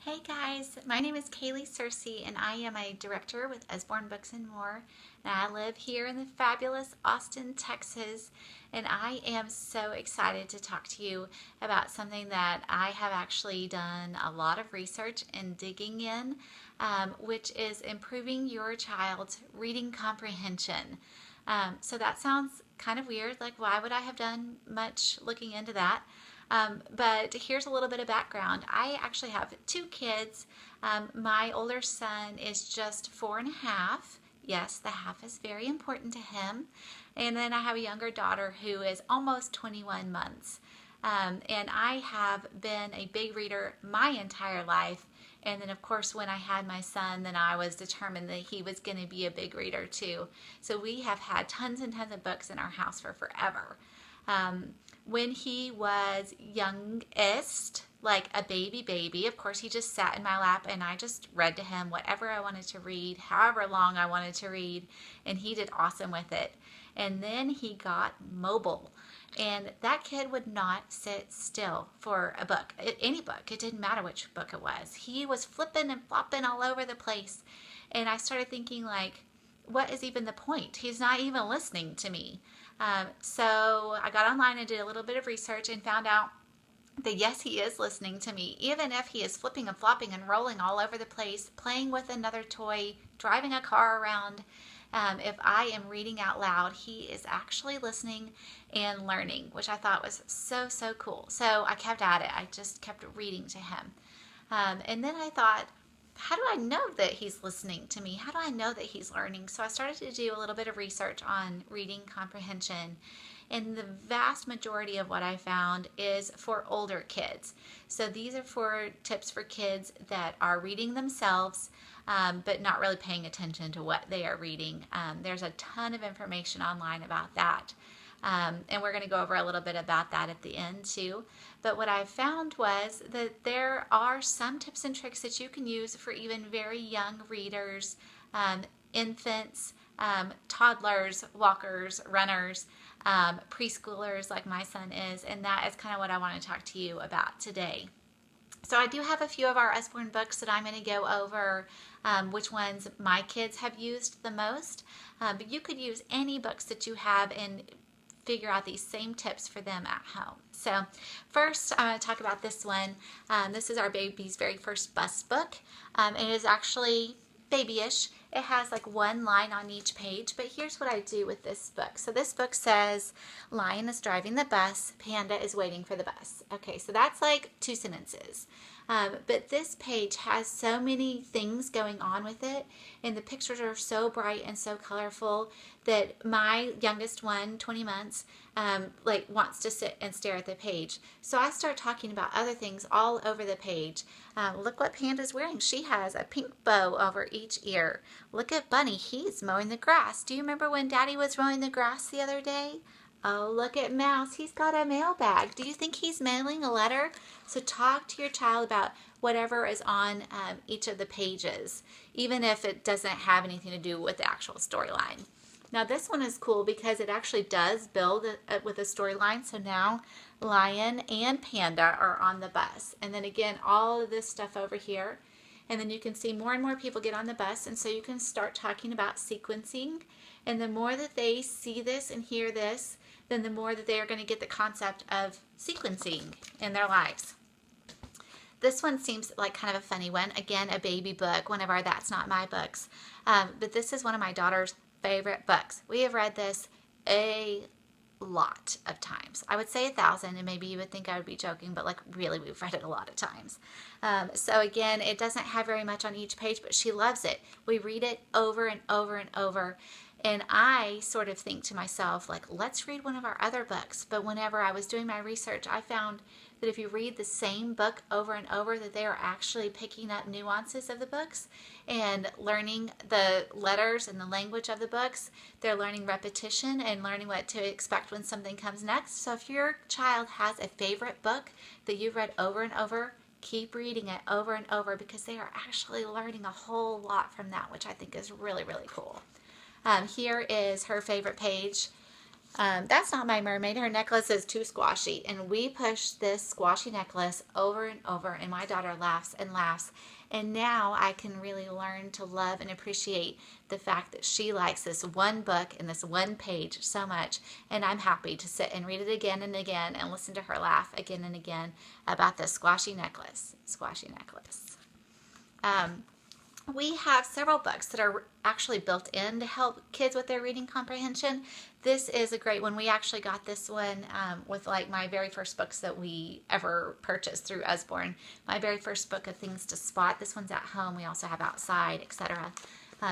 Hey guys, my name is Kaylee Searcy and I am a director with Esborn Books and More. And I live here in the fabulous Austin, Texas. And I am so excited to talk to you about something that I have actually done a lot of research and digging in, which is improving your child's reading comprehension. So that sounds kind of weird. Like, why would I have done much looking into that? But here's a little bit of background. I actually have two kids. My older son is just 4.5. Yes, the half is very important to him. And then I have a younger daughter who is almost 21 months. And I have been a big reader my entire life. And then, of course, when I had my son, then I was determined that he was going to be a big reader too. So we have had tons and tons of books in our house for forever. When he was youngest, like a baby, of course, he just sat in my lap and I just read to him whatever I wanted to read, however long I wanted to read, and he did awesome with it. And then he got mobile. And that kid would not sit still for a book, any book. It didn't matter which book it was. He was flipping and flopping all over the place. And I started thinking, like, what is even the point? He's not even listening to me. So I got online and did a little bit of research and found out that yes, he is listening to me, even if he is flipping and flopping and rolling all over the place, playing with another toy, driving a car around. If I am reading out loud, he is actually listening and learning, which I thought was so, so cool. So I kept at it. I just kept reading to him. And then I thought, how do I know that he's listening to me? How do I know that he's learning? So I started to do a little bit of research on reading comprehension. And the vast majority of what I found is for older kids. So these are for tips for kids that are reading themselves, but not really paying attention to what they are reading. There's a ton of information online about that. And we're going to go over a little bit about that at the end too. But what I found was that there are some tips and tricks that you can use for even very young readers, infants, toddlers, walkers, runners, preschoolers like my son is. And that is kind of what I want to talk to you about today. So I do have a few of our Usborne books that I'm going to go over, which ones my kids have used the most. But you could use any books that you have and figure out these same tips for them at home. So first, I'm going to talk about this one. This is our baby's very first bus book. It is actually babyish. It has like one line on each page, but here's what I do with this book. So this book says, Lion is driving the bus, Panda is waiting for the bus. Okay, so that's like 2 sentences. But this page has so many things going on with it, and the pictures are so bright and so colorful that my youngest one, 20 months, like wants to sit and stare at the page. So I start talking about other things all over the page. Look what Panda's wearing. She has a pink bow over each ear. Look at Bunny. He's mowing the grass. Do you remember when Daddy was mowing the grass the other day? Oh, look at Mouse. He's got a mail bag. Do you think he's mailing a letter? So talk to your child about whatever is on each of the pages, even if it doesn't have anything to do with the actual storyline. Now this one is cool because it actually does build with a storyline. So now Lion and Panda are on the bus. And then again, all of this stuff over here. And then you can see more and more people get on the bus. And so you can start talking about sequencing. And the more that they see this and hear this, then the more that they are going to get the concept of sequencing in their lives. This one seems like kind of a funny one. Again, a baby book, one of our That's Not My books. But this is one of my daughter's favorite books. We have read this a lot of times. I would say 1,000, and maybe you would think I would be joking, but like really we've read it a lot of times. So again, it doesn't have very much on each page, but she loves it. We read it over and over and over. And I sort of think to myself, like, let's read one of our other books. But whenever I was doing my research, I found that if you read the same book over and over, that they are actually picking up nuances of the books and learning the letters and the language of the books. They're learning repetition and learning what to expect when something comes next. So if your child has a favorite book that you've read over and over, keep reading it over and over because they are actually learning a whole lot from that, which I think is really, really cool. Here is her favorite page. That's not my mermaid. Her necklace is too squashy. And we push this squashy necklace over and over, and my daughter laughs and laughs. And now I can really learn to love and appreciate the fact that she likes this one book and this one page so much. And I'm happy to sit and read it again and again and listen to her laugh again and again about this squashy necklace. Squashy necklace. We have several books that are actually built in to help kids with their reading comprehension. This is a great one. We actually got this one with like my very first books that we ever purchased through Usborne. My very first book of things to spot. This one's at home. We also have outside, etc.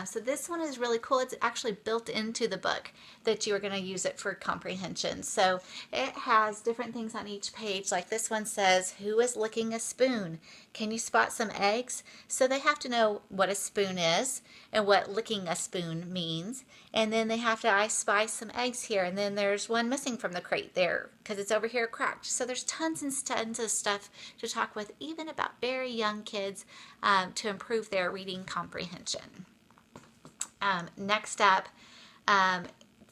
So this one is really cool. It's actually built into the book that you are going to use it for comprehension. So it has different things on each page. Like this one says, who is licking a spoon? Can you spot some eggs? So they have to know what a spoon is and what licking a spoon means. And then they have to, I spy some eggs here. And then there's one missing from the crate there because it's over here cracked. So there's tons and tons of stuff to talk with, even about very young kids, to improve their reading comprehension. Next up,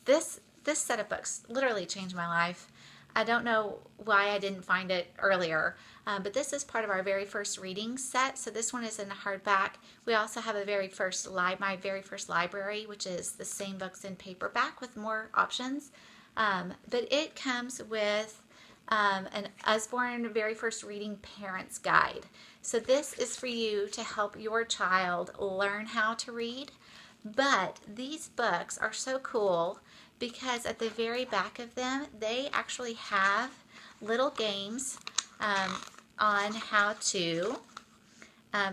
this set of books literally changed my life. I don't know why I didn't find it earlier, but this is part of our very first reading set. So this one is in hardback. We also have my very first library, which is the same books in paperback with more options. But it comes with an Usborne very first reading parents guide. So this is for you to help your child learn how to read. But these books are so cool because at the very back of them, they actually have little games on how to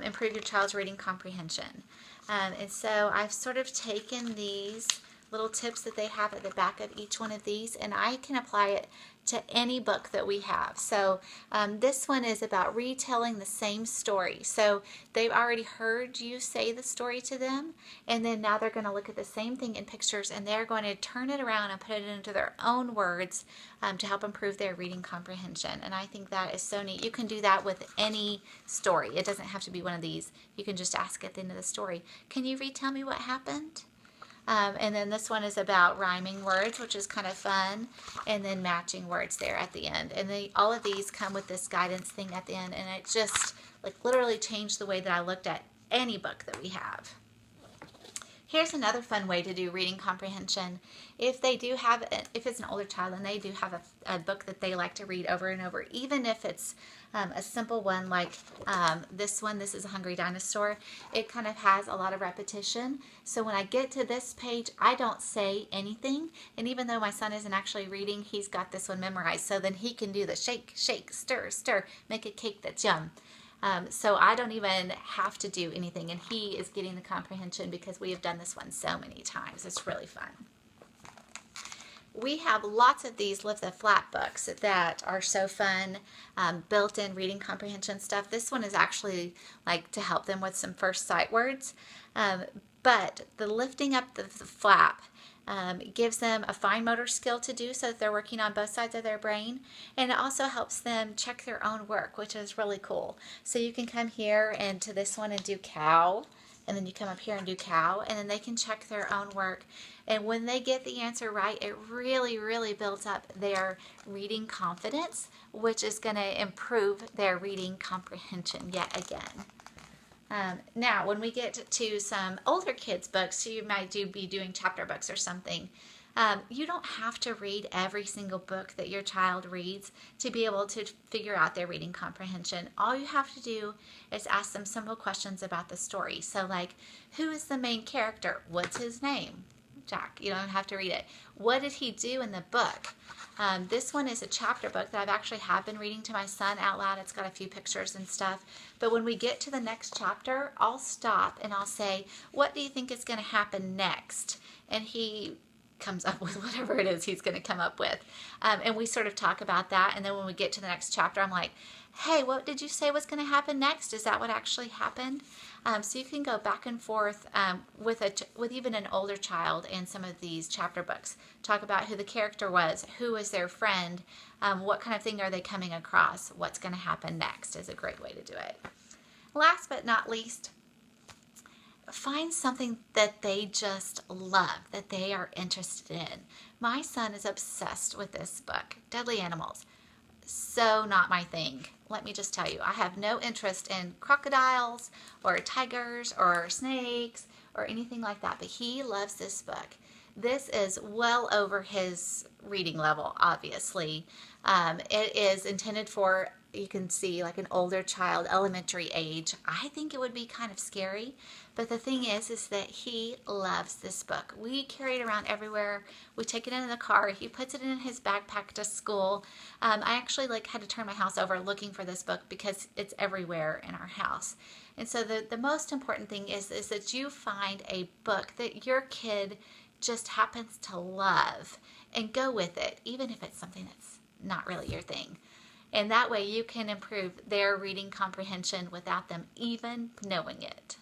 improve your child's reading comprehension. And so I've sort of taken these little tips that they have at the back of each one of these, and I can apply it to any book that we have. So this one is about retelling the same story. So they've already heard you say the story to them, and then now they're going to look at the same thing in pictures, and they're going to turn it around and put it into their own words to help improve their reading comprehension. And I think that is so neat. You can do that with any story. It doesn't have to be one of these. You can just ask at the end of the story, can you retell me what happened? And then this one is about rhyming words, which is kind of fun, and then matching words there at the end. And all of these come with this guidance thing at the end, and it just like literally changed the way that I looked at any book that we have. Here's another fun way to do reading comprehension. If it's an older child and they do have a book that they like to read over and over, even if it's a simple one like this one, this is a Hungry Dinosaur, it kind of has a lot of repetition. So when I get to this page, I don't say anything. And even though my son isn't actually reading, he's got this one memorized. So then he can do the shake, shake, stir, stir, make a cake that's yum. So I don't even have to do anything, and he is getting the comprehension because we have done this one so many times. It's really fun. We have lots of these Live the Flat books that are so fun, built-in reading comprehension stuff. This one is actually like to help them with some first sight words, but the lifting up the flap gives them a fine motor skill to do so that they're working on both sides of their brain, and it also helps them check their own work, which is really cool. So you can come here and to this one and do cow, and then you come up here and do cow, and then they can check their own work. And when they get the answer right, it really, really builds up their reading confidence, which is going to improve their reading comprehension yet again. Now, when we get to some older kids' books, you might be doing chapter books or something. You don't have to read every single book that your child reads to be able to figure out their reading comprehension. All you have to do is ask them simple questions about the story. So like, who is the main character? What's his name? Jack. You don't have to read it. What did he do in the book? This one is a chapter book that I've actually been reading to my son out loud. It's got a few pictures and stuff. But when we get to the next chapter, I'll stop and I'll say, what do you think is going to happen next? And he comes up with whatever it is he's going to come up with. And we sort of talk about that. And then when we get to the next chapter, I'm like, hey, what did you say was going to happen next? Is that what actually happened? So you can go back and forth with even an older child in some of these chapter books. Talk about who the character was, who was their friend, what kind of thing are they coming across, what's going to happen next is a great way to do it. Last but not least, find something that they just love, that they are interested in. My son is obsessed with this book, Deadly Animals. So not my thing. Let me just tell you, I have no interest in crocodiles or tigers or snakes or anything like that, but he loves this book. This is well over his reading level, obviously. It is intended for, you can see, like an older child, elementary age. I think it would be kind of scary, but the thing is that he loves this book. We carry it around everywhere. We take it in the car. He puts it in his backpack to school. I actually had to turn my house over looking for this book because it's everywhere in our house. And so the most important thing is that you find a book that your kid just happens to love and go with it, even if it's something that's not really your thing. And that way you can improve their reading comprehension without them even knowing it.